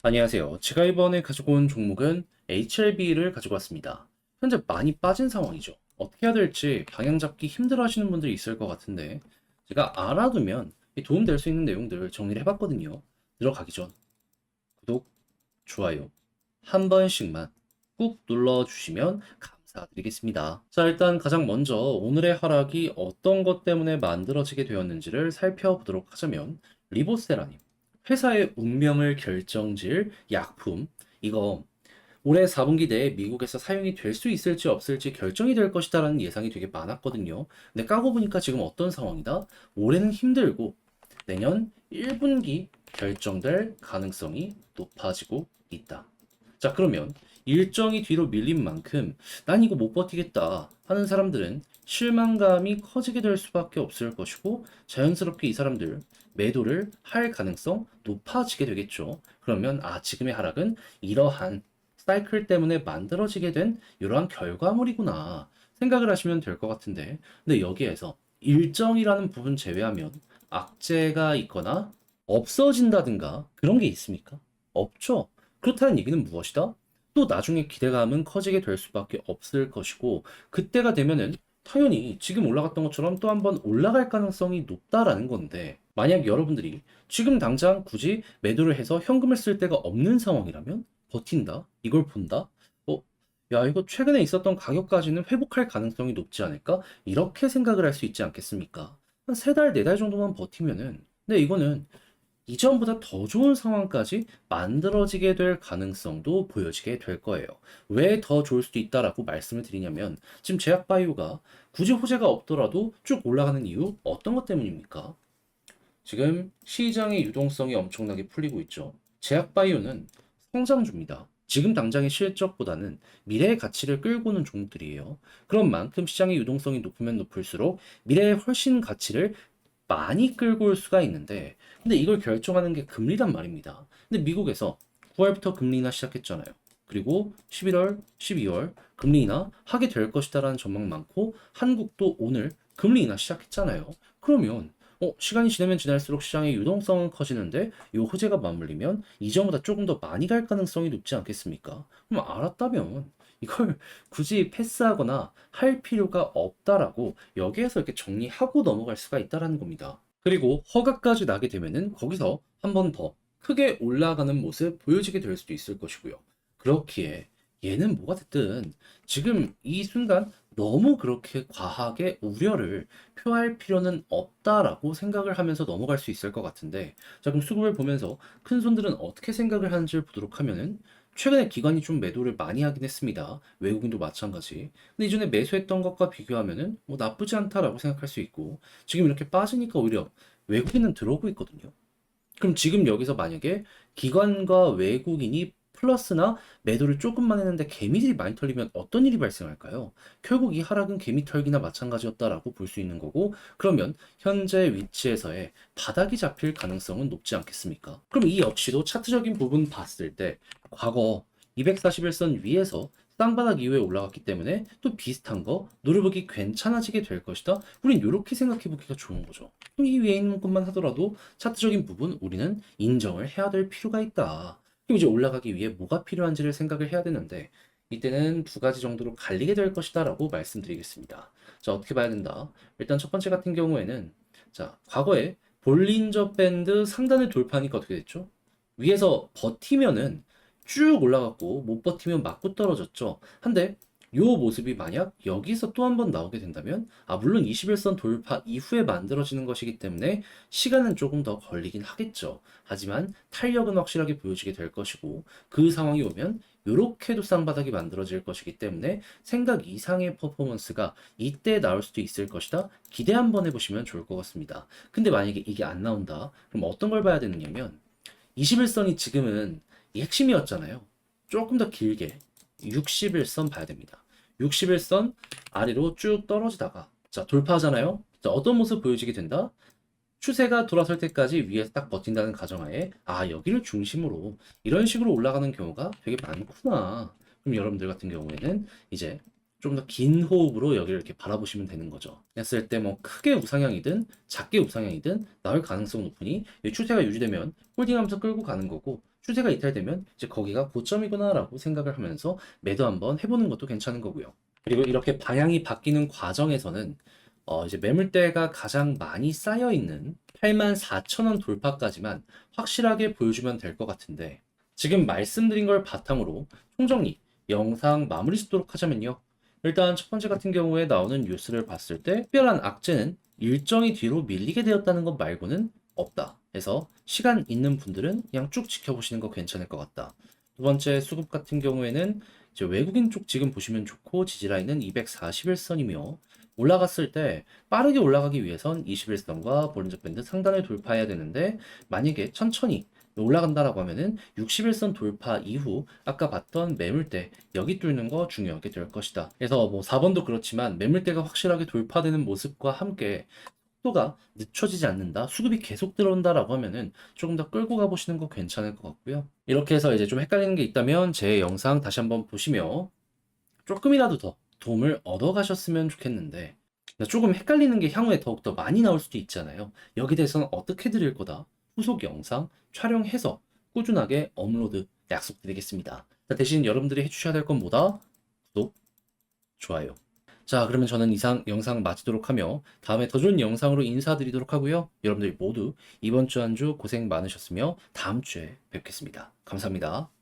안녕하세요. 제가 이번에 가지고 온 종목은 HLB를 가지고 왔습니다. 현재 많이 빠진 상황이죠. 어떻게 해야 될지 방향 잡기 힘들어 하시는 분들이 있을 것 같은데, 제가 알아두면 도움될 수 있는 내용들을 정리를 해봤거든요. 들어가기 전 구독, 좋아요 한 번씩만 꾹 눌러주시면 감사드리겠습니다. 자, 일단 가장 먼저 오늘의 하락이 어떤 것 때문에 만들어지게 되었는지를 살펴보도록 하자면, 리보세라님, 회사의 운명을 결정질 약품, 이거 올해 4분기 내에 미국에서 사용이 될 수 있을지 없을지 결정이 될 것이다라는 예상이 되게 많았거든요. 근데 까고 보니까 지금 어떤 상황이다? 올해는 힘들고 내년 1분기 결정될 가능성이 높아지고 있다. 자, 그러면 일정이 뒤로 밀린 만큼 난 이거 못 버티겠다 하는 사람들은 실망감이 커지게 될 수밖에 없을 것이고, 자연스럽게 이 사람들 매도를 할 가능성 높아지게 되겠죠. 그러면 지금의 하락은 이러한 사이클 때문에 만들어지게 된 이러한 결과물이구나 생각을 하시면 될 것 같은데, 근데 여기에서 일정이라는 부분 제외하면 악재가 있거나 없어진다든가 그런 게 있습니까? 없죠. 그렇다는 얘기는 무엇이다? 또 나중에 기대감은 커지게 될 수밖에 없을 것이고, 그때가 되면은 당연히 지금 올라갔던 것처럼 또 한번 올라갈 가능성이 높다라는 건데, 만약 여러분들이 지금 당장 굳이 매도를 해서 현금을 쓸 데가 없는 상황이라면 버틴다? 이걸 본다? 어, 야, 이거 최근에 있었던 가격까지는 회복할 가능성이 높지 않을까? 이렇게 생각을 할 수 있지 않겠습니까? 한 세 달, 네 달 정도만 버티면은, 근데 이거는 이전보다 더 좋은 상황까지 만들어지게 될 가능성도 보여지게 될 거예요. 왜 더 좋을 수도 있다라고 말씀을 드리냐면, 지금 제약바이오가 굳이 호재가 없더라도 쭉 올라가는 이유 어떤 것 때문입니까? 지금 시장의 유동성이 엄청나게 풀리고 있죠. 제약바이오는 성장주입니다. 지금 당장의 실적보다는 미래의 가치를 끌고 오는 종목들이에요. 그런 만큼 시장의 유동성이 높으면 높을수록 미래의 훨씬 가치를 많이 끌고 올 수가 있는데, 근데 이걸 결정하는 게 금리란 말입니다. 근데 미국에서 9월부터 금리 인하 시작했잖아요. 그리고 11월, 12월 금리 인하 하게 될 것이다라는 전망 많고, 한국도 오늘 금리 인하 시작했잖아요. 그러면 시간이 지나면 지날수록 시장의 유동성은 커지는데 이 호재가 맞물리면 이전보다 조금 더 많이 갈 가능성이 높지 않겠습니까? 그럼 알았다면 이걸 굳이 패스하거나 할 필요가 없다라고 여기에서 이렇게 정리하고 넘어갈 수가 있다라는 겁니다. 그리고 허가까지 나게 되면은 거기서 한 번 더 크게 올라가는 모습 보여지게 될 수도 있을 것이고요. 그렇기에 얘는 뭐가 됐든 지금 이 순간 너무 그렇게 과하게 우려를 표할 필요는 없다라고 생각을 하면서 넘어갈 수 있을 것 같은데, 자, 그럼 수급을 보면서 큰 손들은 어떻게 생각을 하는지를 보도록 하면은, 최근에 기관이 좀 매도를 많이 하긴 했습니다. 외국인도 마찬가지. 근데 이전에 매수했던 것과 비교하면은 뭐 나쁘지 않다라고 생각할 수 있고, 지금 이렇게 빠지니까 오히려 외국인은 들어오고 있거든요. 그럼 지금 여기서 만약에 기관과 외국인이 플러스나 매도를 조금만 했는데 개미들이 많이 털리면 어떤 일이 발생할까요? 결국 이 하락은 개미 털기나 마찬가지였다라고 볼 수 있는 거고, 그러면 현재 위치에서의 바닥이 잡힐 가능성은 높지 않겠습니까? 그럼 이 역시도 차트적인 부분 봤을 때 과거 241선 위에서 쌍바닥 이후에 올라갔기 때문에 또 비슷한 거 노려보기 괜찮아지게 될 것이다. 우린 이렇게 생각해 보기가 좋은 거죠. 그럼 이 위에 있는 것만 하더라도 차트적인 부분 우리는 인정을 해야 될 필요가 있다. 그럼 이제 올라가기 위해 뭐가 필요한지를 생각을 해야 되는데, 이때는 두 가지 정도로 갈리게 될 것이다라고 말씀드리겠습니다. 자, 어떻게 봐야 된다? 일단 첫 번째 같은 경우에는, 자, 과거에 볼린저 밴드 상단을 돌파하니까 어떻게 됐죠? 위에서 버티면은 쭉 올라갔고 못 버티면 맞고 떨어졌죠. 한데 요 모습이 만약 여기서 또 한 번 나오게 된다면, 물론 21선 돌파 이후에 만들어지는 것이기 때문에 시간은 조금 더 걸리긴 하겠죠. 하지만 탄력은 확실하게 보여지게 될 것이고, 그 상황이 오면 요렇게도 쌍바닥이 만들어질 것이기 때문에 생각 이상의 퍼포먼스가 이때 나올 수도 있을 것이다. 기대 한번 해보시면 좋을 것 같습니다. 근데 만약에 이게 안 나온다, 그럼 어떤 걸 봐야 되느냐면, 21선이 지금은 이 핵심이었잖아요. 조금 더 길게 61선 봐야 됩니다. 61선 아래로 쭉 떨어지다가, 자, 돌파하잖아요. 자, 어떤 모습 보여지게 된다? 추세가 돌아설 때까지 위에서 딱 버틴다는 가정하에, 여기를 중심으로 이런 식으로 올라가는 경우가 되게 많구나. 그럼 여러분들 같은 경우에는 이제 좀 더 긴 호흡으로 여기를 이렇게 바라보시면 되는 거죠. 했을 때 뭐 크게 우상향이든 작게 우상향이든 나올 가능성 높으니 이 추세가 유지되면 홀딩하면서 끌고 가는 거고, 추세가 이탈되면 이제 거기가 고점이구나라고 생각을 하면서 매도 한번 해보는 것도 괜찮은 거고요. 그리고 이렇게 방향이 바뀌는 과정에서는 이제 매물대가 가장 많이 쌓여 있는 84,000원 돌파까지만 확실하게 보여주면 될 것 같은데, 지금 말씀드린 걸 바탕으로 총정리 영상 마무리 짓도록 하자면요. 일단 첫 번째 같은 경우에 나오는 뉴스를 봤을 때 특별한 악재는 일정이 뒤로 밀리게 되었다는 것 말고는 없다 해서 시간 있는 분들은 그냥 쭉 지켜보시는 거 괜찮을 것 같다. 두 번째 수급 같은 경우에는 이제 외국인 쪽 지금 보시면 좋고, 지지라인은 241선이며 올라갔을 때 빠르게 올라가기 위해선 21선과 볼린저 밴드 상단을 돌파해야 되는데, 만약에 천천히 올라간다라고 하면은 61선 돌파 이후 아까 봤던 매물대 여기 뚫는 거 중요하게 될 것이다. 그래서 뭐 4번도 그렇지만 매물대가 확실하게 돌파되는 모습과 함께 속도가 늦춰지지 않는다, 수급이 계속 들어온다라고 하면은 조금 더 끌고 가보시는 거 괜찮을 것 같고요. 이렇게 해서 이제 좀 헷갈리는 게 있다면 제 영상 다시 한번 보시며 조금이라도 더 도움을 얻어 가셨으면 좋겠는데, 조금 헷갈리는 게 향후에 더욱더 많이 나올 수도 있잖아요. 여기 대해서는 어떻게 드릴 거다, 후속 영상 촬영해서 꾸준하게 업로드 약속드리겠습니다. 자, 대신 여러분들이 해주셔야 될 건 뭐다? 구독, 좋아요. 자, 그러면 저는 이상 영상 마치도록 하며 다음에 더 좋은 영상으로 인사드리도록 하고요. 여러분들 모두 이번 주 한 주 고생 많으셨으며 다음 주에 뵙겠습니다. 감사합니다.